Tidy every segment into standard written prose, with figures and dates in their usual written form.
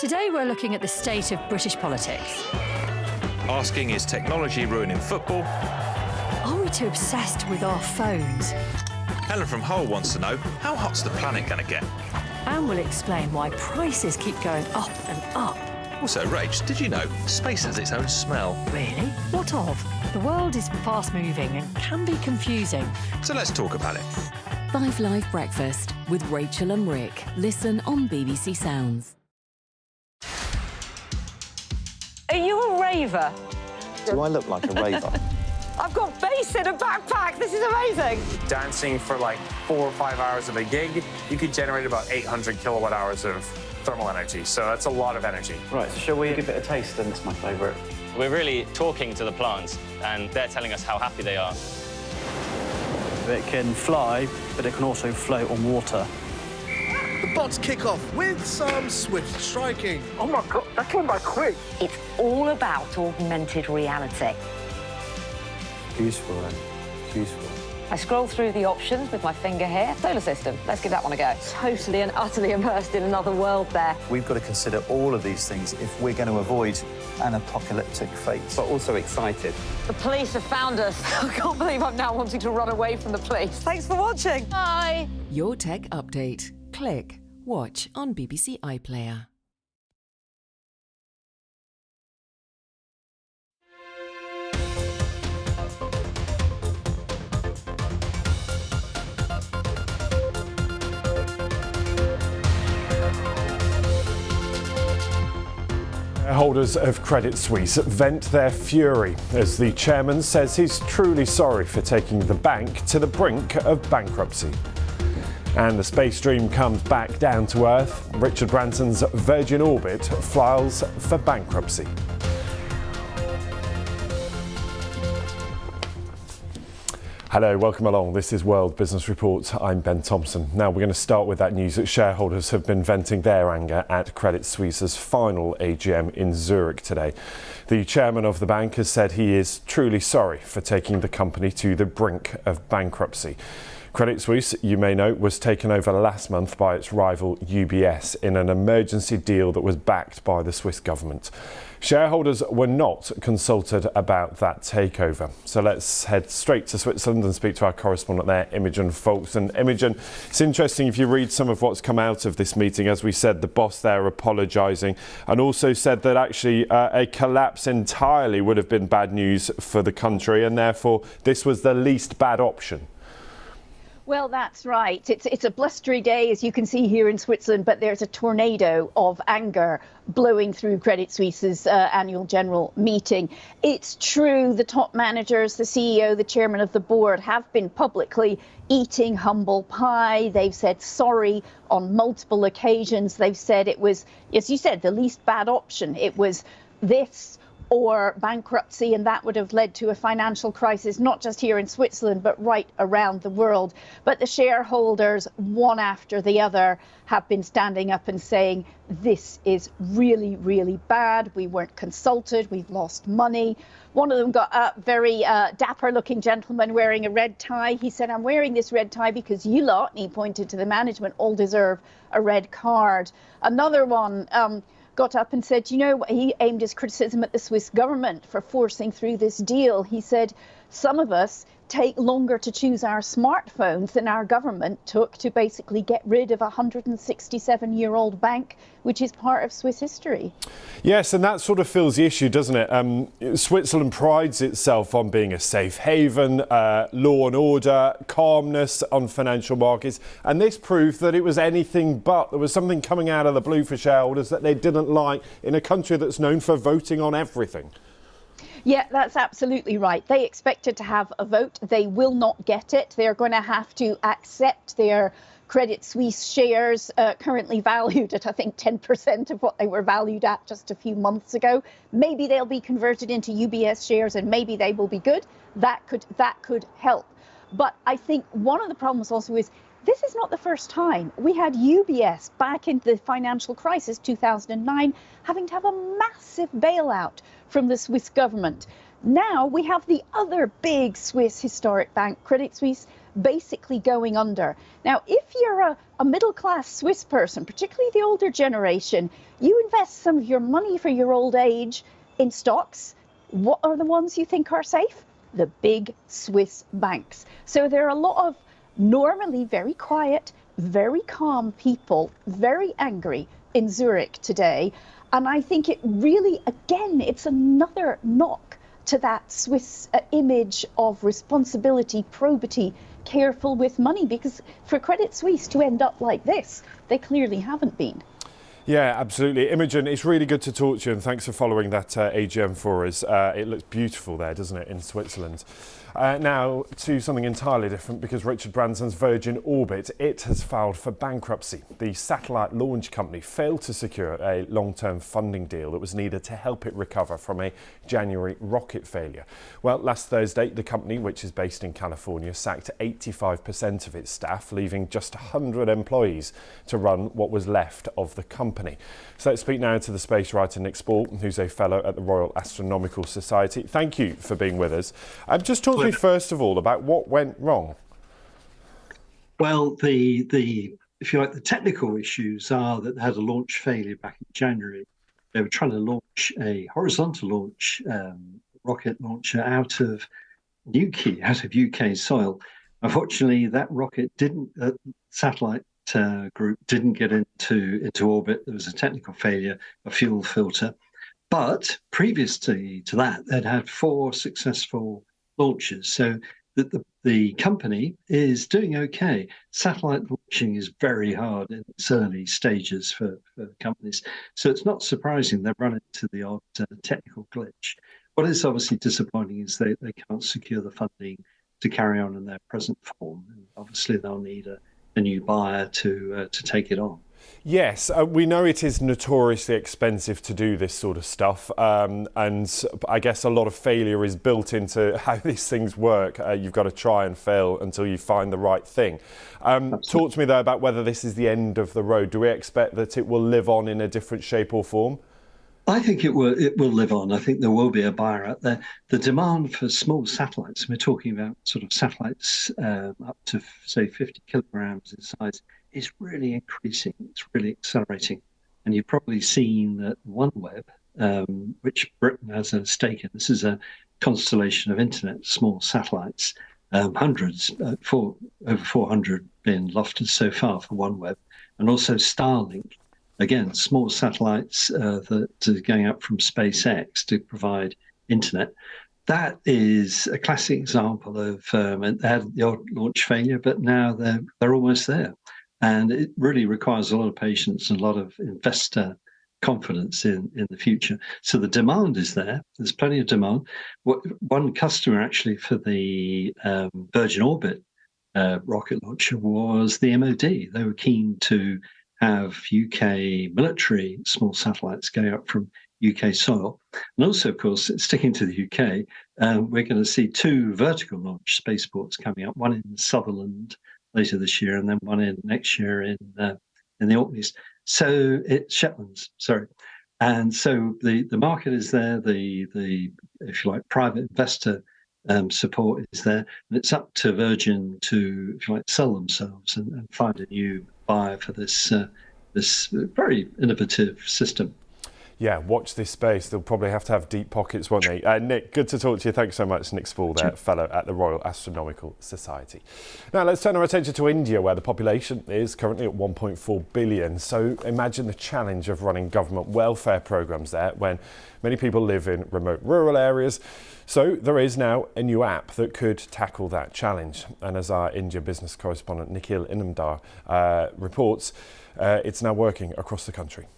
Today we're looking at the state of British politics. Asking, is technology ruining football? Are we too obsessed with our phones? Helen from Hull wants to know, how hot's the planet going to get? And we'll explain why prices keep going up and up. Also, Rach, did you know space has its own smell? Really? What of? The world is fast-moving and can be confusing. So let's talk about it. 5 Live Breakfast with Rachel and Rick. Listen on BBC Sounds. Are you a raver? Do I look like a raver? I've got bass in a backpack. This is amazing. Dancing for like 4 or 5 hours of a gig, you could generate about 800 kilowatt hours of thermal energy. So that's a lot of energy. Right, so shall we give it a taste then? It's my favourite. We're really talking to the plants and they're telling us how happy they are. It can fly, but it can also float on water. The bots kick off with some swift striking. Oh my God, that came by quick. It's all about augmented reality. Useful, then. It's useful. I scroll through the options with my finger here. Solar system, let's give that one a go. Totally and utterly immersed in another world there. We've got to consider all of these things if we're going to avoid an apocalyptic fate. But also excited. The police have found us. I can't believe I'm now wanting to run away from the police. Thanks for watching. Bye. Your tech update. Click. Watch on BBC iPlayer. Shareholders of Credit Suisse vent their fury as the chairman says he's truly sorry for taking the bank to the brink of bankruptcy. And the space dream comes back down to earth. Richard Branson's Virgin Orbit files for bankruptcy. Hello, welcome along. This is World Business Report. I'm Ben Thompson. Now we're going to start with that news that shareholders have been venting their anger at Credit Suisse's final AGM in Zurich today. The chairman of the bank has said he is truly sorry for taking the company to the brink of bankruptcy. Credit Suisse, you may know, was taken over last month by its rival UBS in an emergency deal that was backed by the Swiss government. Shareholders were not consulted about that takeover. So let's head straight to Switzerland and speak to our correspondent there, Imogen Folks. And Imogen, it's interesting if you read some of what's come out of this meeting. As we said, the boss there apologising and also said that actually a collapse entirely would have been bad news for the country and therefore this was the least bad option. Well, that's right. It's a blustery day, as you can see here in Switzerland, but there's a tornado of anger blowing through Credit Suisse's annual general meeting. It's true, the top managers, the CEO, the chairman of the board have been publicly eating humble pie. They've said sorry on multiple occasions. They've said it was, as you said, the least bad option. It was this or bankruptcy, and that would have led to a financial crisis, not just here in Switzerland, but right around the world. But the shareholders, one after the other, have been standing up and saying, this is really, really bad. We weren't consulted. We've lost money. One of them got up, very dapper-looking gentleman wearing a red tie. He said, I'm wearing this red tie because you lot, and he pointed to the management, all deserve a red card. Another one got up and said, you know, he aimed his criticism at the Swiss government for forcing through this deal. He said, some of us take longer to choose our smartphones than our government took to basically get rid of a 167-year-old bank, which is part of Swiss history. Yes, and that sort of fills the issue, doesn't it? Switzerland prides itself on being a safe haven, law and order, calmness on financial markets, and this proved that it was anything but. There was something coming out of the blue for shareholders that they didn't like in a country that's known for voting on everything. Yeah, that's absolutely right. They expected to have a vote. They will not get it. They're going to have to accept their Credit Suisse shares, currently valued at, I think, 10% of what they were valued at just a few months ago. Maybe they'll be converted into UBS shares and maybe they will be good. That could help. But I think one of the problems also is this is not the first time. We had UBS back in the financial crisis, 2009, having to have a massive bailout from the Swiss government. Now we have the other big Swiss historic bank, Credit Suisse, basically going under. Now, if you're a middle-class Swiss person, particularly the older generation, you invest some of your money for your old age in stocks. What are the ones you think are safe? The big Swiss banks. So there are a lot of normally very quiet, very calm people, very angry in Zurich today. And I think it really, again, it's another knock to that Swiss image of responsibility, probity, careful with money, because for Credit Suisse to end up like this, they clearly haven't been. Yeah, absolutely. Imogen, it's really good to talk to you, and thanks for following that AGM for us. It looks beautiful there, doesn't it, in Switzerland? Now to something entirely different, because Richard Branson's Virgin Orbit, it has filed for bankruptcy. The satellite launch company failed to secure a long-term funding deal that was needed to help it recover from a January rocket failure. Well, last Thursday, the company, which is based in California, sacked 85% of its staff, leaving just 100 employees to run what was left of the company. So let's speak now to the space writer Nick Spall, who's a fellow at the Royal Astronomical Society. Thank you for being with us. Just talk to me first of all about what went wrong. Well, the if you like, the technical issues are that they had a launch failure back in January. They were trying to launch a horizontal launch rocket launcher out of UK soil. Unfortunately, that rocket satellite group didn't get into orbit. There was a technical failure, a fuel filter. But previously to that, they'd had 4 successful launches. So the company is doing okay. Satellite launching is very hard in its early stages for companies. So it's not surprising they've run into the odd technical glitch. What is obviously disappointing is they can't secure the funding to carry on in their present form. And obviously they'll need a new buyer to take it on. Yes, we know it is notoriously expensive to do this sort of stuff, and I guess a lot of failure is built into how these things work. You've got to try and fail until you find the right thing. Talk to me, though, about whether this is the end of the road. Do we expect that it will live on in a different shape or form? I think it will live on. I think there will be a buyer out there. The demand for small satellites, we're talking about sort of satellites up to, say, 50 kilograms in size, is really increasing. It's really accelerating. And you've probably seen that OneWeb, which Britain has a stake in, this is a constellation of internet small satellites, hundreds, over 400 being lofted so far for OneWeb, and also Starlink. Again, small satellites that are going up from SpaceX to provide internet. That is a classic example of they had the odd launch failure, but now they're almost there. And it really requires a lot of patience and a lot of investor confidence in the future. So the demand is there. There's plenty of demand. One customer actually for the Virgin Orbit rocket launcher was the MOD. They were keen to have UK military small satellites going up from UK soil. And also, of course, sticking to the UK, we're going to see 2 vertical launch spaceports coming up, one in Sutherland later this year, and then one in next year in the Orkneys. So it's Shetlands, sorry. And so the market is there, the if you like, private investor support is there, and it's up to Virgin to, if you like, sell themselves and find a new buyer for this very innovative system. Yeah, watch this space. They'll probably have to have deep pockets, won't they? Nick, good to talk to you. Thanks so much. Nick Spall there, fellow at the Royal Astronomical Society. Now, let's turn our attention to India, where the population is currently at 1.4 billion. So imagine the challenge of running government welfare programmes there when many people live in remote rural areas. So there is now a new app that could tackle that challenge. And as our India business correspondent Nikhil Inamdar reports, it's now working across the country.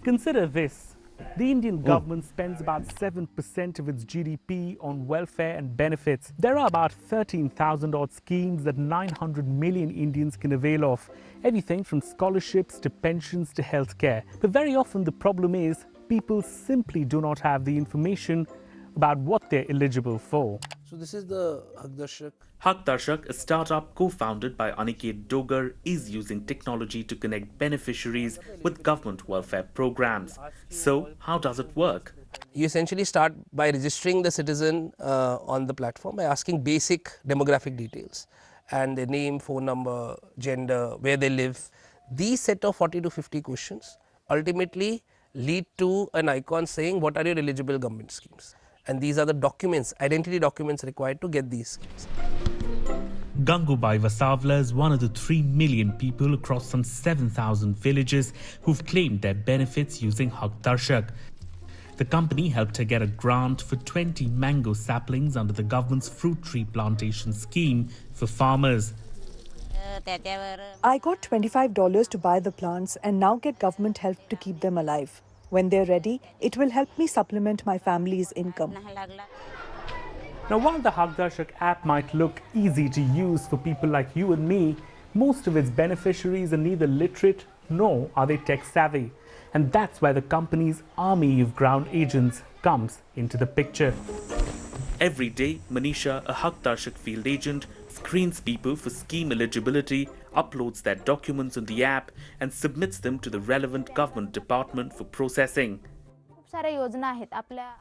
Consider this. The Indian government spends about 7% of its GDP on welfare and benefits. There are about 13,000 odd schemes that 900 million Indians can avail of. Everything from scholarships to pensions to healthcare. But very often the problem is people simply do not have the information about what they're eligible for. So this is the Hakdarshak. Hakdarshak, a startup co-founded by Aniket Dogar, is using technology to connect beneficiaries with government welfare programs. So how does it work? You essentially start by registering the citizen on the platform by asking basic demographic details and their name, phone number, gender, where they live. These set of 40 to 50 questions ultimately lead to an icon saying what are your eligible government schemes. And these are the documents, identity documents required to get these schemes. Gangubai Vasavla is one of the 3 million people across some 7,000 villages who've claimed their benefits using Haq Darshak. The company helped her get a grant for 20 mango saplings under the government's fruit tree plantation scheme for farmers. I got $25 to buy the plants and now get government help to keep them alive. When they're ready, it will help me supplement my family's income. Now, while the Haq Darshak app might look easy to use for people like you and me, most of its beneficiaries are neither literate nor are they tech savvy. And that's where the company's army of ground agents comes into the picture. Every day, Manisha, a Haq Darshak field agent, screens people for scheme eligibility, uploads their documents on the app and submits them to the relevant government department for processing.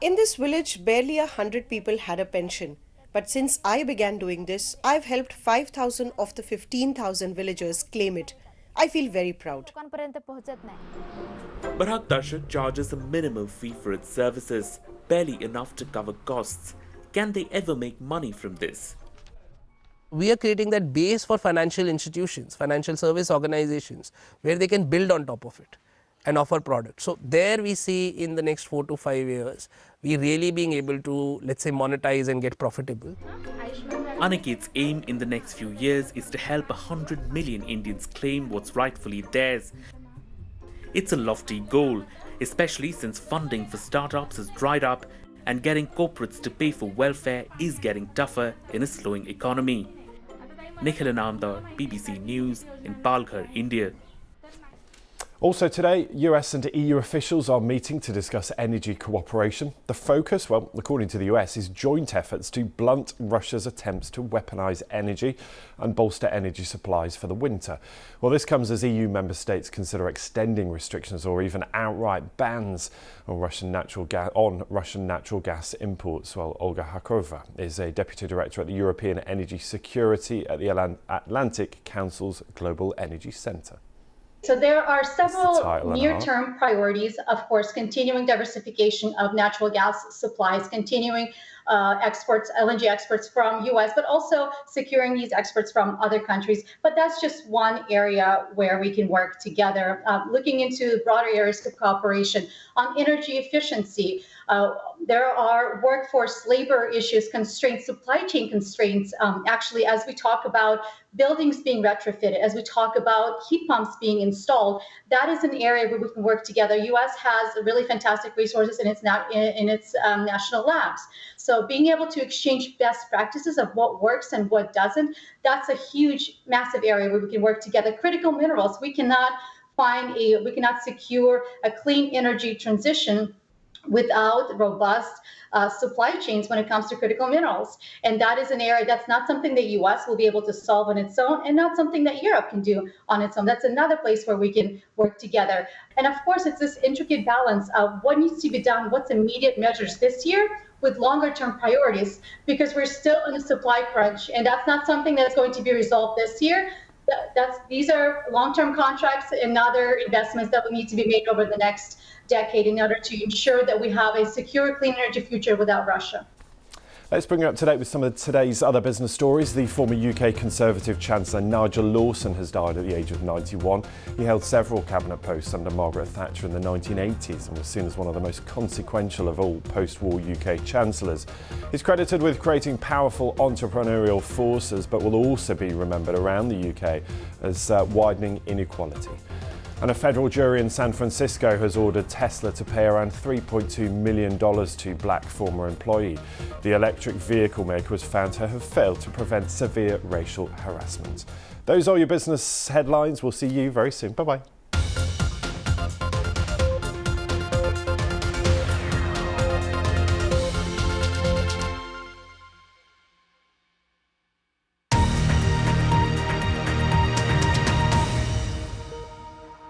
In this village, barely 100 people had a pension. But since I began doing this, I've helped 5,000 of the 15,000 villagers claim it. I feel very proud. But Haq Darshak charges a minimum fee for its services, barely enough to cover costs. Can they ever make money from this? We are creating that base for financial institutions, financial service organizations, where they can build on top of it and offer products. So there we see in the next 4 to 5 years, we really being able to, let's say, monetize and get profitable. Aniket's aim in the next few years is to help 100 million Indians claim what's rightfully theirs. It's a lofty goal, especially since funding for startups has dried up and getting corporates to pay for welfare is getting tougher in a slowing economy. Nikhil Anandar, BBC News in Palghar, India. Also today, US and EU officials are meeting to discuss energy cooperation. The focus, well, according to the US, is joint efforts to blunt Russia's attempts to weaponise energy and bolster energy supplies for the winter. Well, this comes as EU member states consider extending restrictions or even outright bans on Russian natural gas imports. Well, Olga Hakova is a deputy director at the European Energy Security at the Atlantic Council's Global Energy Centre. So there are several near-term priorities, of course, continuing diversification of natural gas supplies, continuing exports, LNG exports from US, but also securing these exports from other countries. But that's just one area where we can work together. Looking into broader areas of cooperation on energy efficiency, there are workforce labor issues, constraints, supply chain constraints. Actually, as we talk about buildings being retrofitted, as we talk about heat pumps being installed, that is an area where we can work together. US has really fantastic resources in its national labs. So being able to exchange best practices of what works and what doesn't, that's a huge, massive area where we can work together. Critical minerals, we cannot secure a clean energy transition without robust supply chains when it comes to critical minerals. And that is an area that's not something that US will be able to solve on its own and not something that Europe can do on its own. That's another place where we can work together. And of course, it's this intricate balance of what needs to be done, what's immediate measures this year with longer term priorities, because we're still in a supply crunch. And that's not something that's going to be resolved this year. These are long-term contracts and other investments that will need to be made over the next decade in order to ensure that we have a secure, clean energy future without Russia. Let's bring you up to date with some of today's other business stories. The former UK Conservative Chancellor Nigel Lawson has died at the age of 91. He held several cabinet posts under Margaret Thatcher in the 1980s and was seen as one of the most consequential of all post-war UK chancellors. He's credited with creating powerful entrepreneurial forces, but will also be remembered around the UK as widening inequality. And a federal jury in San Francisco has ordered Tesla to pay around $3.2 million to black former employee. The electric vehicle maker was found to have failed to prevent severe racial harassment. Those are your business headlines. We'll see you very soon. Bye-bye.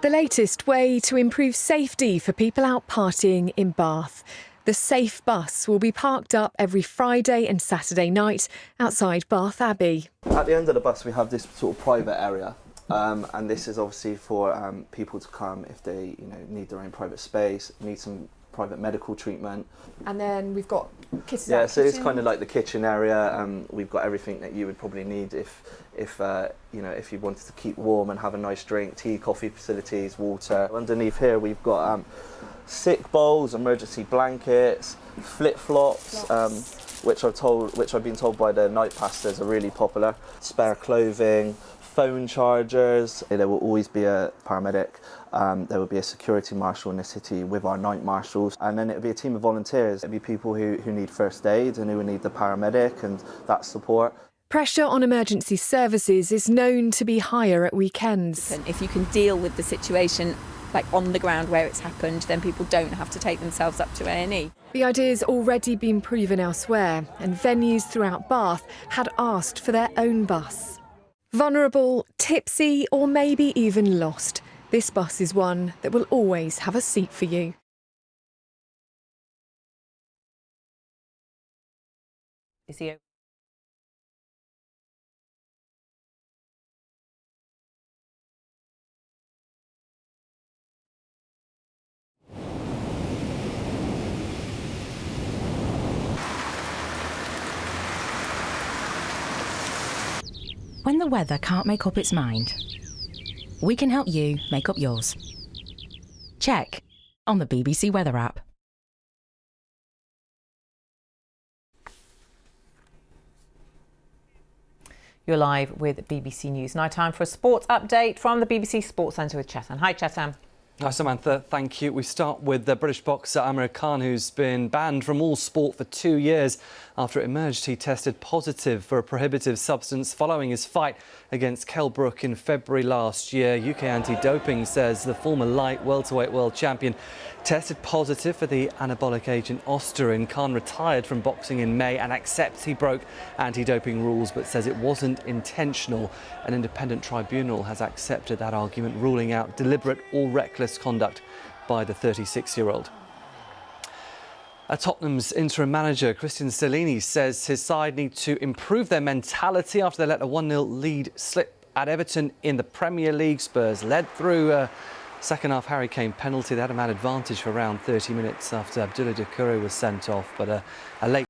The latest way to improve safety for people out partying in Bath. The Safe bus will be parked up every Friday and Saturday night outside Bath Abbey. At the end of the bus we have this sort of private area, and this is obviously for people to come if they need their own private space, need some private medical treatment. And then we've got kitchen. Yeah, so it's kind of like the kitchen area. We've got everything that you would probably need if you wanted to keep warm and have a nice drink, tea, coffee facilities, water. Underneath here we've got sick bowls, emergency blankets, flip-flops, which I've been told by the night pastors are really popular, spare clothing, phone chargers. There will always be a paramedic, there will be a security marshal in the city with our night marshals, and then it will be a team of volunteers. It will be people who need first aid and who will need the paramedic and that support. Pressure on emergency services is known to be higher at weekends. If you can deal with the situation like on the ground where it's happened, then people don't have to take themselves up to A&E. The idea's already been proven elsewhere, and venues throughout Bath had asked for their own bus. Vulnerable, tipsy, or maybe even lost, this bus is one that will always have a seat for you. Is he? When the weather can't make up its mind, we can help you make up yours. Check on the BBC Weather app. You're live with BBC News. Now time for a sports update from the BBC Sports Centre with Chetan. Hi Chetan. Hi Samantha, thank you. We start with the British boxer Amir Khan, who's been banned from all sport for 2 years after it emerged he tested positive for a prohibitive substance following his fight against Kell Brook in February last year. UK anti-doping says the former light welterweight world champion tested positive for the anabolic agent Osterin. Khan retired from boxing in May and accepts he broke anti-doping rules but says it wasn't intentional. An independent tribunal has accepted that argument, ruling out deliberate or reckless conduct by the 36-year-old. Tottenham's interim manager Christian Stellini says his side need to improve their mentality after they let a 1-0 lead slip at Everton in the Premier League. Spurs led through a second-half Harry Kane penalty. They had a man advantage for around 30 minutes after Abdullah Doucouré was sent off, but a late